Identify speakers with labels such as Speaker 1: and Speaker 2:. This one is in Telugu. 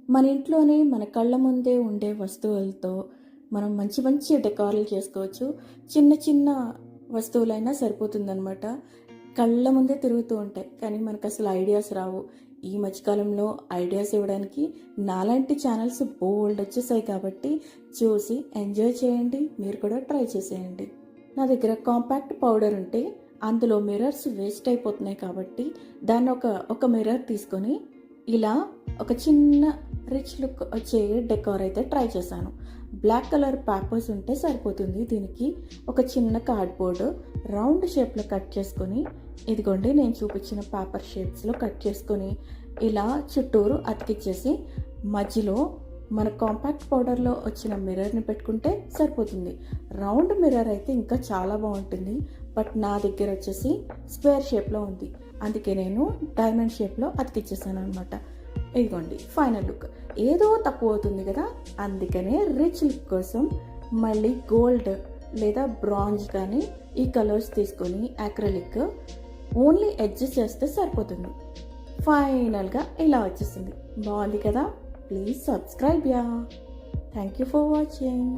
Speaker 1: మన ఇంట్లోనే మన కళ్ళ ముందే ఉండే వస్తువులతో మనం మంచి మంచి డెకార్లు చేసుకోవచ్చు. చిన్న చిన్న వస్తువులైనా సరిపోతుందనమాట. కళ్ళ ముందే తిరుగుతూ ఉంటాయి, కానీ మనకు అసలు ఐడియాస్ రావు. ఈ మధ్యకాలంలో ఐడియాస్ ఇవ్వడానికి నాలాంటి ఛానల్స్ బోల్డ్ వచ్చేసాయి కాబట్టి చూసి ఎంజాయ్ చేయండి. మీరు కూడా ట్రై చేసేయండి. నా దగ్గర కాంపాక్ట్ పౌడర్ ఉంటే అందులో మిర్రర్స్ వేస్ట్ అయిపోతున్నాయి కాబట్టి దాన్ని ఒక మిర్రర్ తీసుకొని ఇలా ఒక చిన్న రిచ్ లుక్ వచ్చే డెకార్ అయితే ట్రై చేశాను. బ్లాక్ కలర్ పేపర్స్ ఉంటే సరిపోతుంది. దీనికి ఒక చిన్న కార్డ్బోర్డ్ రౌండ్ షేప్లో కట్ చేసుకొని, ఇదిగోండి నేను చూపించిన పేపర్ షేప్స్లో కట్ చేసుకొని ఇలా చుట్టూరు అతికిచ్చేసి మధ్యలో మన కాంపాక్ట్ పౌడర్లో వచ్చిన మిర్రర్ని పెట్టుకుంటే సరిపోతుంది. రౌండ్ మిర్రర్ అయితే ఇంకా చాలా బాగుంటుంది, బట్ నా దగ్గర వచ్చేసి స్క్వేర్ షేప్లో ఉంది, అందుకే నేను డైమండ్ షేప్లో అతికిచ్చేసాను అనమాట. ఇదిగోండి ఫైనల్ లుక్. ఏదో తక్కువ అవుతుంది కదా, అందుకనే రిచ్ లుక్ కోసం మళ్ళీ గోల్డ్ లేదా బ్రాంజ్ కానీ ఈ కలర్స్ తీసుకొని యాక్రిలిక్ ఓన్లీ అడ్జస్ట్ చేస్తే సరిపోతుంది. ఫైనల్గా ఇలా వచ్చేసింది. బాగుంది కదా. Please subscribe yeah. Thank you for watching.